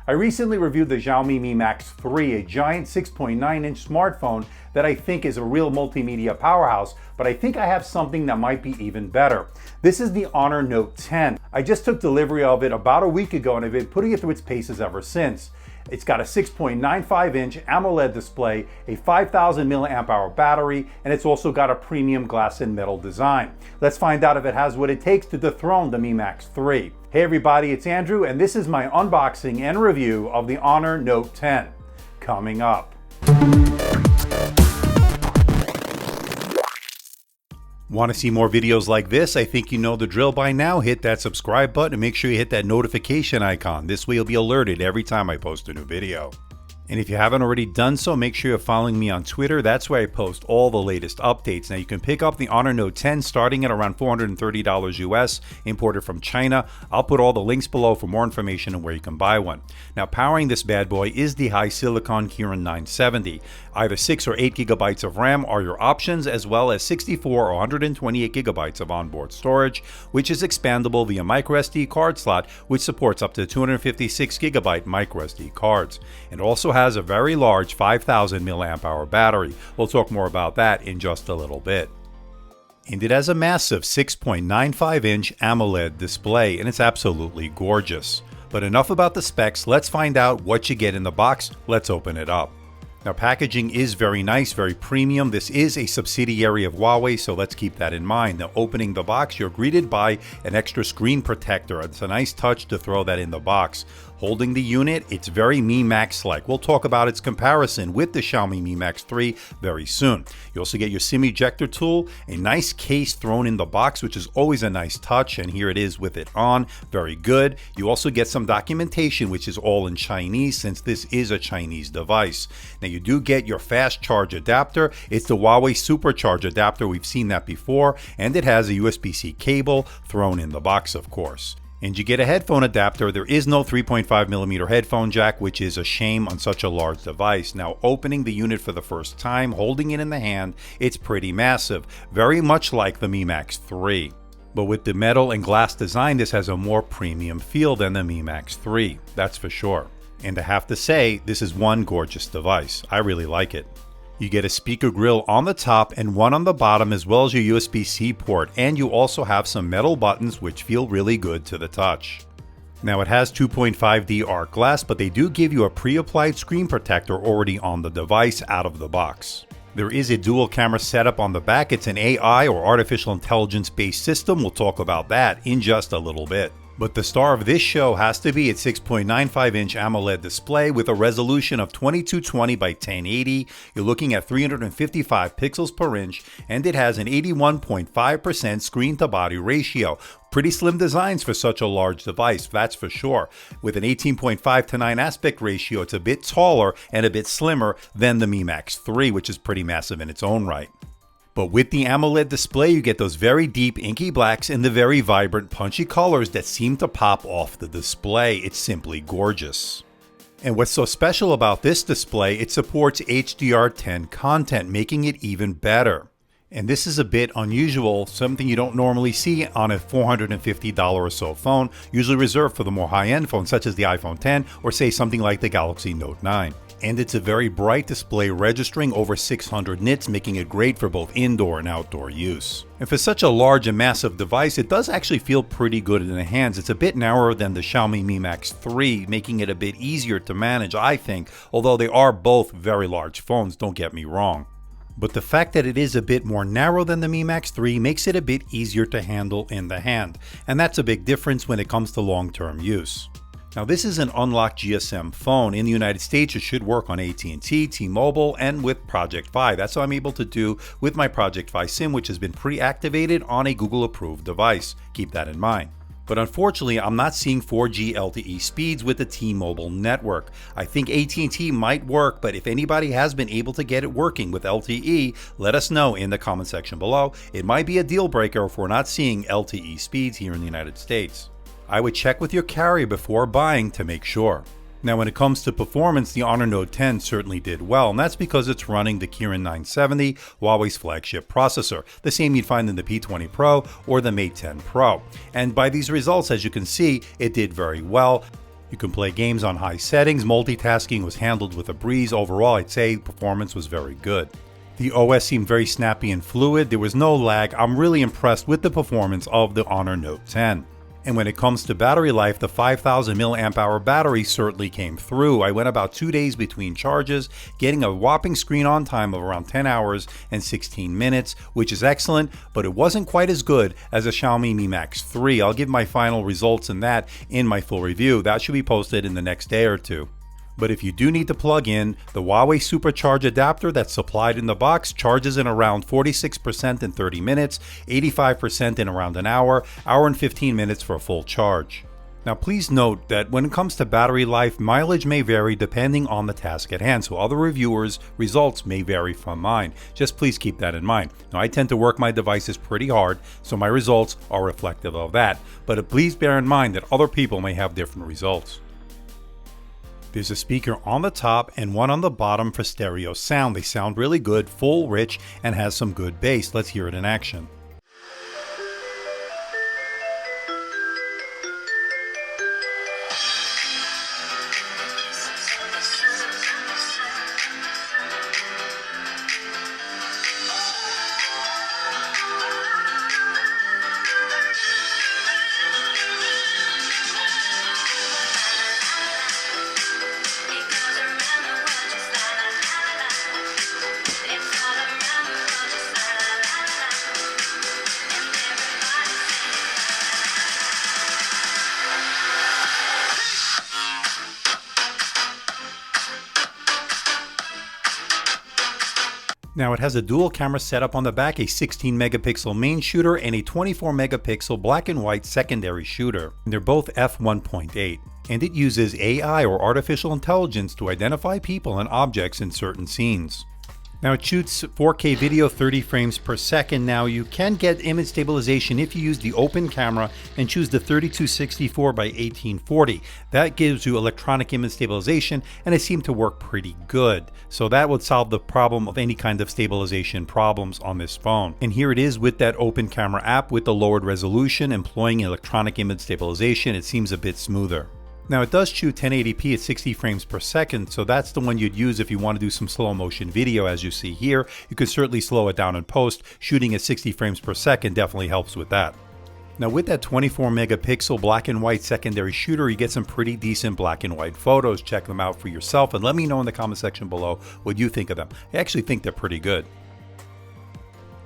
I recently reviewed the Xiaomi Mi Max 3, a giant 6.9-inch smartphone that I think is a real multimedia powerhouse, but I think I have something that might be even better. This is the Honor Note 10. I just took delivery of it about a week ago and I've been putting it through its paces ever since. It's got a 6.95-inch AMOLED display, a 5,000 mAh battery, and it's also got a premium glass and metal design. Let's find out if it has what it takes to dethrone the Mi Max 3. Hey everybody, it's Andrew, and this is my unboxing and review of the Honor Note 10. Coming up. Want to see more videos like this? I think you know the drill by now. Hit that subscribe button and make sure you hit that notification icon. This way you'll be alerted every time I post a new video. And if you haven't already done so, make sure you're following me on Twitter. That's where I post all the latest updates. Now you can pick up the Honor Note 10 starting at around $430 US, imported from China. I'll put all the links below for more information on where you can buy one. Now powering this bad boy is the Hisilicon Kirin 970. Either 6 or 8 gigabytes of RAM are your options, as well as 64 or 128 gigabytes of onboard storage, which is expandable via microSD card slot, which supports up to 256 gigabyte microSD cards. And also has a very large 5,000 mAh battery. We'll talk more about that in just a little bit. And it has a massive 6.95-inch AMOLED display, and it's absolutely gorgeous. But enough about the specs, let's find out what you get in the box. Let's open it up. Now packaging is very nice, very premium. This is a subsidiary of Huawei, so let's keep that in mind. Now opening the box, you're greeted by an extra screen protector. It's a nice touch to throw that in the box. Holding the unit, it's very Mi Max-like. We'll talk about its comparison with the Xiaomi Mi Max 3 very soon. You also get your SIM ejector tool, a nice case thrown in the box, which is always a nice touch, and here it is with it on. Very good. You also get some documentation, which is all in Chinese, since this is a Chinese device. Now you do get your fast charge adapter. It's the Huawei Supercharge adapter. We've seen that before, and it has a USB-C cable thrown in the box, of course. And you get a headphone adapter. There is no 3.5mm headphone jack, which is a shame on such a large device. Now opening the unit for the first time, holding it in the hand, it's pretty massive, very much like the Mi Max 3. But with the metal and glass design, this has a more premium feel than the Mi Max 3, that's for sure. And I have to say, this is one gorgeous device. I really like it. You get a speaker grill on the top and one on the bottom, as well as your USB-C port, and you also have some metal buttons which feel really good to the touch. Now it has 2.5D arc glass, but they do give you a pre-applied screen protector already on the device out of the box. There is a dual camera setup on the back. It's an AI or artificial intelligence based system. We'll talk about that in just a little bit. But the star of this show has to be its 6.95-inch AMOLED display with a resolution of 2220 by 1080. You're looking at 355 pixels per inch, and it has an 81.5% screen-to-body ratio. Pretty slim designs for such a large device, that's for sure. With an 18.5:9 aspect ratio, it's a bit taller and a bit slimmer than the Mi Max 3, which is pretty massive in its own right. But with the AMOLED display, you get those very deep inky blacks and the very vibrant punchy colors that seem to pop off the display. It's simply gorgeous. And what's so special about this display, it supports HDR10 content, making it even better. And this is a bit unusual, something you don't normally see on a $450 or so phone, usually reserved for the more high-end phones such as the iPhone X or say something like the Galaxy Note 9. And it's a very bright display registering over 600 nits, making it great for both indoor and outdoor use. And for such a large and massive device, it does actually feel pretty good in the hands. It's a bit narrower than the Xiaomi Mi Max 3, making it a bit easier to manage, I think, although they are both very large phones, don't get me wrong. But the fact that it is a bit more narrow than the Mi Max 3 makes it a bit easier to handle in the hand, and that's a big difference when it comes to long-term use. Now this is an unlocked GSM phone. In the United States, it should work on AT&T, T-Mobile, and with Project Fi. That's what I'm able to do with my Project Fi SIM, which has been pre-activated on a Google-approved device. Keep that in mind. But unfortunately, I'm not seeing 4G LTE speeds with the T-Mobile network. I think AT&T might work, but if anybody has been able to get it working with LTE, let us know in the comment section below. It might be a deal breaker if we're not seeing LTE speeds here in the United States. I would check with your carrier before buying to make sure. Now when it comes to performance, the Honor Note 10 certainly did well, and that's because it's running the Kirin 970, Huawei's flagship processor, the same you'd find in the P20 Pro or the Mate 10 Pro. And by these results, as you can see, it did very well. You can play games on high settings, multitasking was handled with a breeze. Overall, I'd say performance was very good. The OS seemed very snappy and fluid, there was no lag. I'm really impressed with the performance of the Honor Note 10. And when it comes to battery life, the 5000 mAh battery certainly came through. I went about 2 days between charges, getting a whopping screen on time of around 10 hours and 16 minutes, which is excellent, but it wasn't quite as good as a Xiaomi Mi Max 3. I'll give my final results in that in my full review. That should be posted in the next day or two. But if you do need to plug in, the Huawei Supercharge adapter that's supplied in the box charges in around 46% in 30 minutes, 85% in around an hour and 15 minutes for a full charge. Now please note that when it comes to battery life, mileage may vary depending on the task at hand, so other reviewers' results may vary from mine. Just please keep that in mind. Now I tend to work my devices pretty hard, so my results are reflective of that, but please bear in mind that other people may have different results. There's a speaker on the top and one on the bottom for stereo sound. They sound really good, full, rich, and has some good bass. Let's hear it in action. Now it has a dual camera setup on the back, a 16 megapixel main shooter and a 24 megapixel black and white secondary shooter. They're both f1.8. And it uses AI or artificial intelligence to identify people and objects in certain scenes. Now it shoots 4K video 30 frames per second. Now you can get image stabilization if you use the open camera and choose the 3264 by 1840. That gives you electronic image stabilization and it seemed to work pretty good. So that would solve the problem of any kind of stabilization problems on this phone. And here it is with that open camera app with the lowered resolution employing electronic image stabilization. It seems a bit smoother. Now it does shoot 1080p at 60 frames per second, so that's the one you'd use if you want to do some slow motion video as you see here. You could certainly slow it down in post. Shooting at 60 frames per second definitely helps with that. Now with that 24 megapixel black and white secondary shooter, you get some pretty decent black and white photos. Check them out for yourself and let me know in the comment section below what you think of them. I actually think they're pretty good.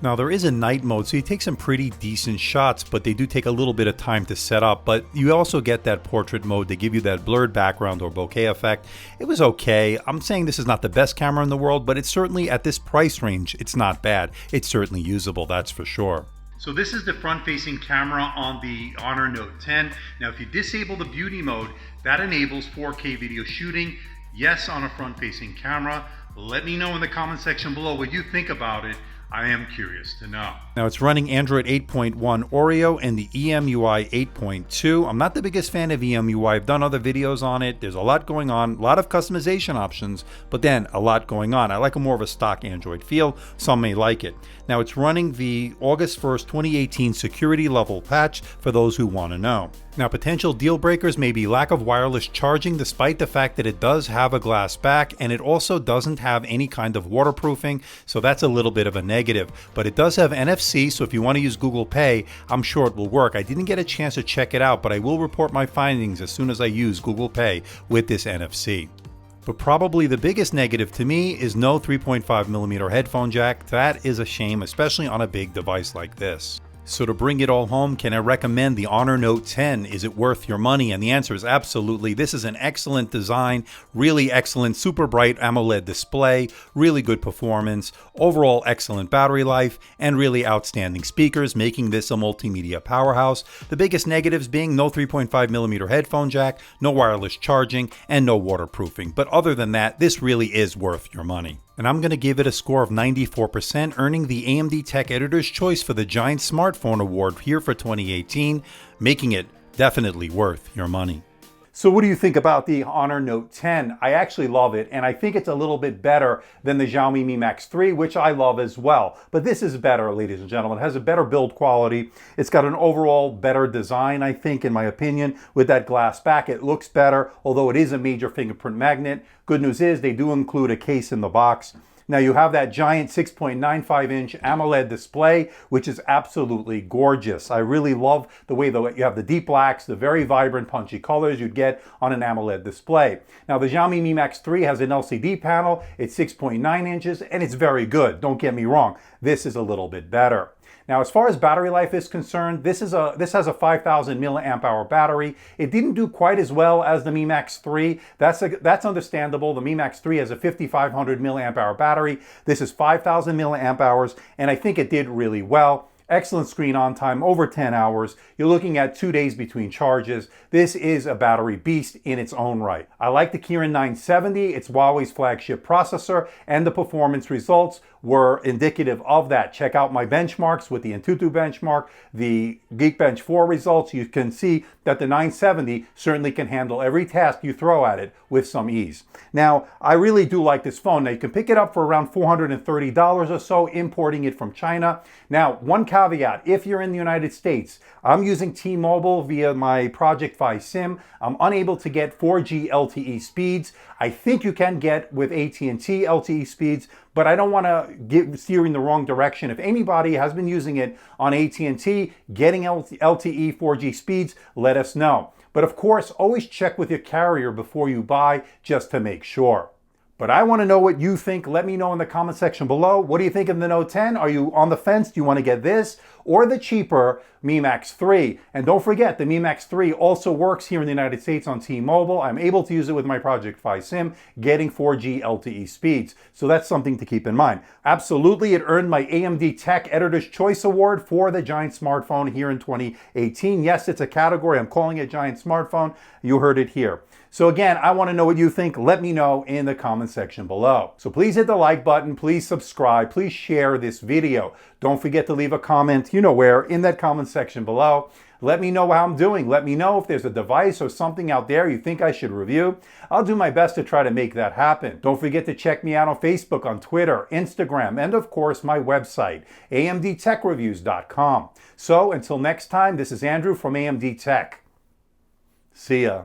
Now there is a night mode, so you take some pretty decent shots, but they do take a little bit of time to set up. But you also get that portrait mode. They give you that blurred background or bokeh effect. It was okay. I'm saying this is not the best camera in the world, but it's certainly at this price range, it's not bad. It's certainly usable, that's for sure. So this is the front-facing camera on the Honor Note 10. Now if you disable the beauty mode, that enables 4K video shooting. Yes, on a front-facing camera. Let me know in the comment section below what you think about it. I am curious to know. Now it's running Android 8.1 Oreo and the EMUI 8.2. I'm not the biggest fan of EMUI. I've done other videos on it. There's a lot going on, a lot of customization options, but then a lot going on. I like a more of a stock Android feel. Some may like it. Now it's running the August 1st, 2018 security level patch for those who want to know. Now potential deal breakers may be lack of wireless charging despite the fact that it does have a glass back and it also doesn't have any kind of waterproofing, so that's a little bit of a negative. But it does have NFC, so if you want to use Google Pay, I'm sure it will work. I didn't get a chance to check it out, but I will report my findings as soon as I use Google Pay with this NFC. But probably the biggest negative to me is no 3.5mm headphone jack. That is a shame, especially on a big device like this. So to bring it all home, can I recommend the Honor Note 10? Is it worth your money? And the answer is absolutely. This is an excellent design, really excellent, super bright AMOLED display, really good performance, overall excellent battery life, and really outstanding speakers, making this a multimedia powerhouse. The biggest negatives being no 3.5mm headphone jack, no wireless charging, and no waterproofing. But other than that, this really is worth your money. And I'm going to give it a score of 94%, earning the AMDtech Editor's Choice for the Giant Smartphone Award here for 2018, making it definitely worth your money. So what do you think about the Honor Note 10? I actually love it, and I think it's a little bit better than the Xiaomi Mi Max 3, which I love as well. But this is better, ladies and gentlemen. It has a better build quality. It's got an overall better design, I think, in my opinion, with that glass back. It looks better, although it is a major fingerprint magnet. Good news is they do include a case in the box. Now you have that giant 6.95-inch AMOLED display, which is absolutely gorgeous. I really love the way that you have the deep blacks, the very vibrant punchy colors you'd get on an AMOLED display. Now the Xiaomi Mi Max 3 has an LCD panel. It's 6.9 inches and it's very good. Don't get me wrong. This is a little bit better. Now, as far as battery life is concerned, this has a 5,000 milliamp hour battery. It didn't do quite as well as the Mi Max 3. That's understandable. The Mi Max 3 has a 5,500 milliamp hour battery. This is 5,000 milliamp hours, and I think it did really well. Excellent screen on time, over 10 hours. You're looking at 2 days between charges. This is a battery beast in its own right. I like the Kirin 970. It's Huawei's flagship processor, and the performance results were indicative of that. Check out my benchmarks with the Antutu benchmark, the Geekbench 4 results. You can see that the 970 certainly can handle every task you throw at it with some ease. Now, I really do like this phone. Now, you can pick it up for around $430 or so, importing it from China. Now, one caveat, if you're in the United States, I'm using T-Mobile via my Project Fi SIM. I'm unable to get 4G LTE speeds. I think you can get with AT&T LTE speeds, but I don't want to steer in the wrong direction. If anybody has been using it on AT&T, getting LTE 4G speeds, let us know. But of course, always check with your carrier before you buy, just to make sure. But I want to know what you think. Let me know in the comment section below. What do you think of the Note 10? Are you on the fence? Do you want to get this or the cheaper Mi Max 3? And don't forget, the Mi Max 3 also works here in the United States on T-Mobile. I'm able to use it with my Project Fi SIM, getting 4G LTE speeds. So that's something to keep in mind. Absolutely, it earned my AMDtech Editor's Choice Award for the giant smartphone here in 2018. Yes, it's a category. I'm calling it giant smartphone. You heard it here. So again, I want to know what you think. Let me know in the comment section below. So please hit the like button, please subscribe, please share this video. Don't forget to leave a comment, you know where, in that comment section below. Let me know how I'm doing. Let me know if there's a device or something out there you think I should review. I'll do my best to try to make that happen. Don't forget to check me out on Facebook, on Twitter, Instagram, and of course my website, AMDtechreviews.com. So until next time, this is Andrew from AMDtech. See ya.